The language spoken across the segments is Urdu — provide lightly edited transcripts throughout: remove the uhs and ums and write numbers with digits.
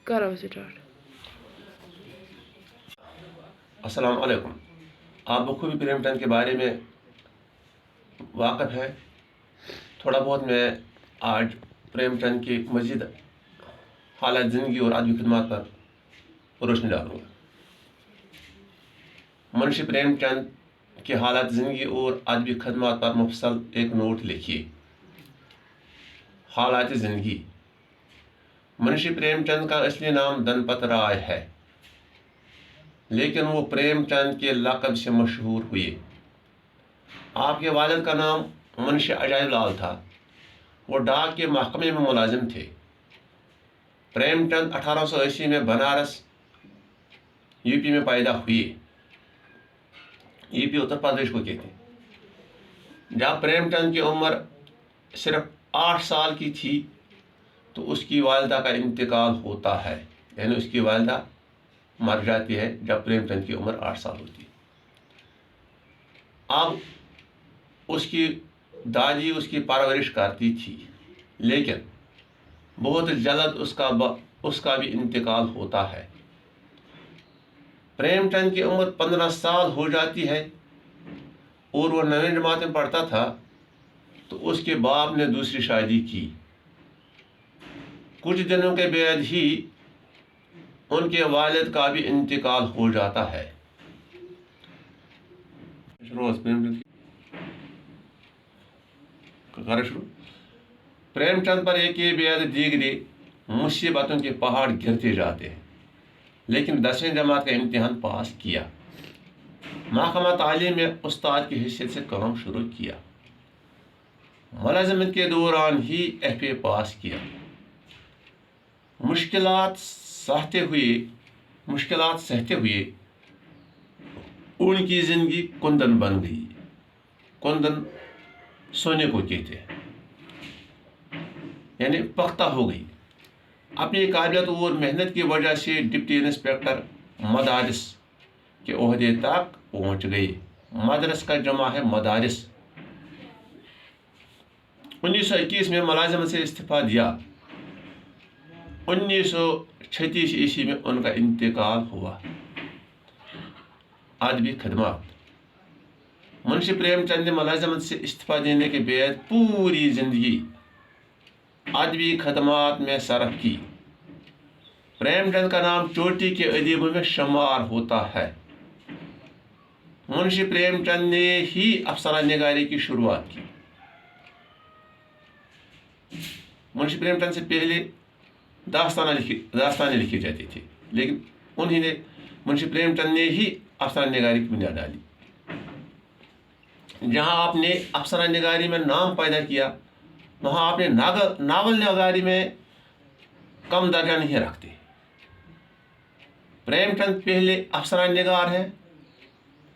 کرو سٹارٹ۔ السلام علیکم۔ آپ بخوبی پریم چند کے بارے میں واقف ہے۔ تھوڑا بہت میں آج پریم چند کی مزید حالات زندگی اور ادبی خدمات پر روشنی ڈالوں گا۔ منشی پریم چند کے حالات زندگی اور ادبی خدمات پر مفصل ایک نوٹ لکھیے۔ حالات زندگی۔ منشی پریم چند کا اصلی نام دنپت رائے ہے، لیکن وہ پریم چند کے لقب سے مشہور ہوئے۔ آپ کے والد کا نام منشی عجائب لال تھا۔ وہ ڈاک کے محکمے میں ملازم تھے۔ پریم چند 1880 میں بنارس یو پی میں پیدا ہوئے۔ یو پی اتر پردیش کو کہتے ہیں۔ جب پریم چند کی عمر صرف 8 سال کی تھی تو اس کی والدہ کا انتقال ہوتا ہے، یعنی اس کی والدہ مر جاتی ہے جب پریم چند کی عمر 8 سال ہوتی ہے۔ اب اس کی دادی اس کی پرورش کرتی تھی، لیکن بہت جلد اس کا بھی انتقال ہوتا ہے۔ پریم چند کی عمر 15 سال ہو جاتی ہے اور وہ 9ویں جماعت میں پڑھتا تھا تو اس کے باپ نے دوسری شادی کی۔ کچھ دنوں کے بعد ہی ان کے والد کا بھی انتقال ہو جاتا ہے۔ پریم چند پر ایک کے بعد دیگرے مصیبتوں کے پہاڑ گرتے جاتے ہیں، لیکن 10ویں جماعت کا امتحان پاس کیا۔ محکمہ تعلیم میں استاد کی حیثیت سے کام شروع کیا۔ ملازمت کے دوران ہی FA پاس کیا۔ مشکلات سہتے ہوئے ان کی زندگی کندن بن گئی۔ کندن سونے کو کہتے ہیں، یعنی پختہ ہو گئی۔ اپنی قابلیت اور محنت کی وجہ سے ڈپٹی انسپکٹر مدارس کے عہدے تک پہنچ گئی۔ مدرس کا جمع ہے مدارس۔ 1921 میں ملازمت سے استعفیٰ دیا۔ 1936 عیسوی میں ان کا انتقال ہوا۔ ادبی خدمات۔ منشی پریم چند نے ملازمت سے استعفیٰ دینے کے بعد پوری زندگی ادبی خدمات میں صرف کی۔ پریم چند کا نام چوٹی کے ادیبوں میں شمار ہوتا ہے۔ منشی پریم چند نے ہی افسانہ نگاری کی شروعات کی۔ منشی پریم چند سے پہلے داستانیں لکھی جاتی تھی، لیکن منشی پریم چند نے ہی افسانہ نگاری کی بنیاد ڈالی۔ جہاں آپ نے افسانہ نگاری میں نام پیدا کیا، وہاں آپ نے ناول نگاری میں کم درجہ نہیں رکھتے۔ پریم چند پہلے افسانہ نگار ہیں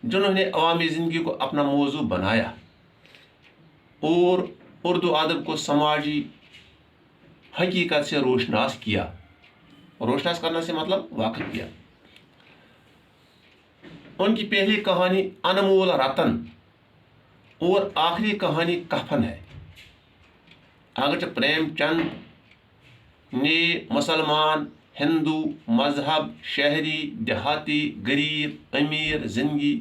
جنہوں نے عوامی زندگی کو اپنا موضوع بنایا اور اردو ادب کو سماجی حقیقت سے روشناس کیا۔ روشناس کرنے سے مطلب واقف کیا۔ ان کی پہلی کہانی انمول رتن اور آخری کہانی کفن ہے۔ اگرچہ پریم چند نے مسلمان، ہندو، مذہب، شہری، دیہاتی، غریب، امیر زندگی،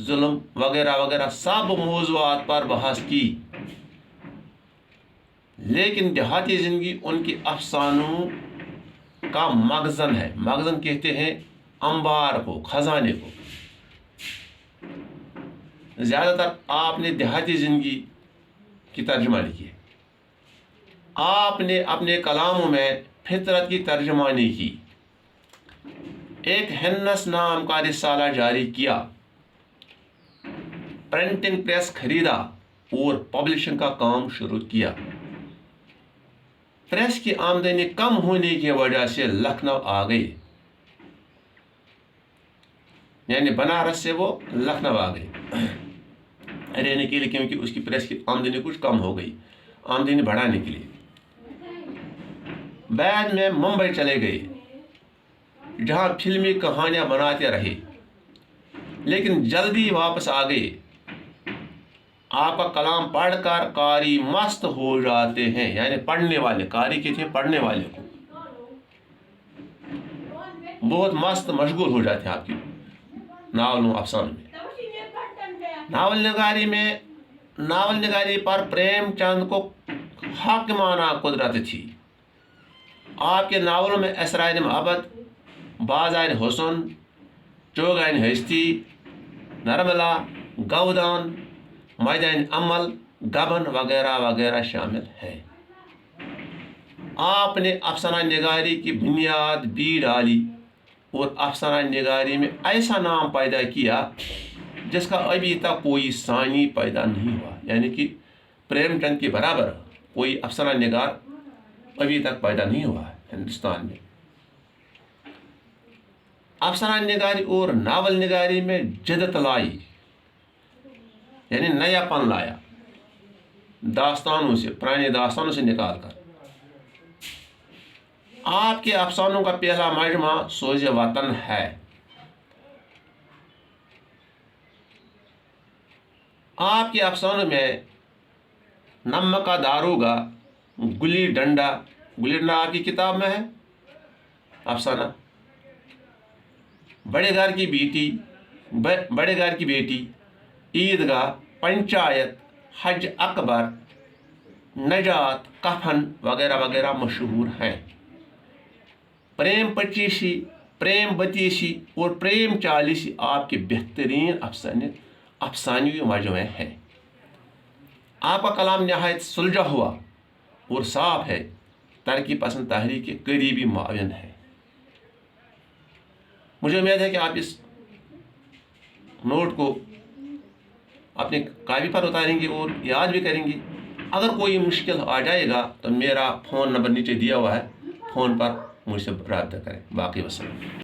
ظلم وغیرہ وغیرہ سب موضوعات پر بحث کی، لیکن دیہاتی زندگی ان کی افسانوں کا مخزن ہے۔ مخزن کہتے ہیں انبار کو، خزانے کو۔ زیادہ تر آپ نے دیہاتی زندگی کی ترجمہ لکھی ہے۔ آپ نے اپنے کلاموں میں فطرت کی ترجمانی کی۔ ایک ہنس نام کا رسالہ جاری کیا، پرنٹنگ پریس خریدا اور پبلشنگ کا کام شروع کیا۔ پریس کی آمدنی کم ہونے کی وجہ سے لکھنؤ آ گئے، یعنی بنارس سے وہ لکھنؤ آ گئے رہنے کے لیے، کیونکہ اس کی پریس کی آمدنی کچھ کم ہو گئی، آمدنی بڑھانے کے لیے۔ بعد میں ممبئی چلے گئے جہاں فلمی کہانیاں بناتے رہے، لیکن جلدی واپس آ گئے۔ آپ کا کلام پڑھ کر قاری مست ہو جاتے ہیں، یعنی پڑھنے والے، قاری کہتے ہیں پڑھنے والے کو۔ بہت مست مشغول ہو جاتے ہیں آپ کی ناولوں افسانوں میں۔ ناول نگاری پر پریم چند کو حاکمانہ قدرت تھی۔ آپ کے ناولوں میں اسرائے محبت، بازار حسن، چوگان ہستی، نرملا، گودان، میدان عمل، گبن وغیرہ وغیرہ شامل ہیں۔ آپ نے افسانہ نگاری کی بنیاد بھی ڈالی اور افسانہ نگاری میں ایسا نام پیدا کیا جس کا ابھی تک کوئی ثانی پیدا نہیں ہوا، یعنی کہ پریم چند کے برابر کوئی افسانہ نگار ابھی تک پیدا نہیں ہوا ہے ہندوستان میں۔ افسانہ نگاری اور ناول نگاری میں جدت لائی، یعنی نیا پن لایا داستانوں سے، پرانے داستانوں سے نکال کر۔ آپ کے افسانوں کا پہلا مجموعہ سوز وطن ہے۔ آپ کے افسانوں میں نمک کا داروغہ، گلی ڈنڈا آپ کی کتاب میں ہے افسانہ، بڑے گھر کی بیٹی، عیدگاہ، پنچایت، حج اکبر، نجات، کفن وغیرہ وغیرہ مشہور ہیں۔ پریم بتیسی اور پریم چالیسی آپ کے بہترین افسانوی مجموعے ہیں۔ آپ کا کلام نہایت سلجھا ہوا اور صاف ہے، ترقی پسند تحریک کے قریبی معاون ہے۔ مجھے امید ہے کہ آپ اس نوٹ کو اپنے کاپی پر اتاریں گے اور یاد بھی کریں گے۔ اگر کوئی مشکل آ جائے گا تو میرا فون نمبر نیچے دیا ہوا ہے، فون پر مجھ سے رابطہ کریں۔ باقی وسلام۔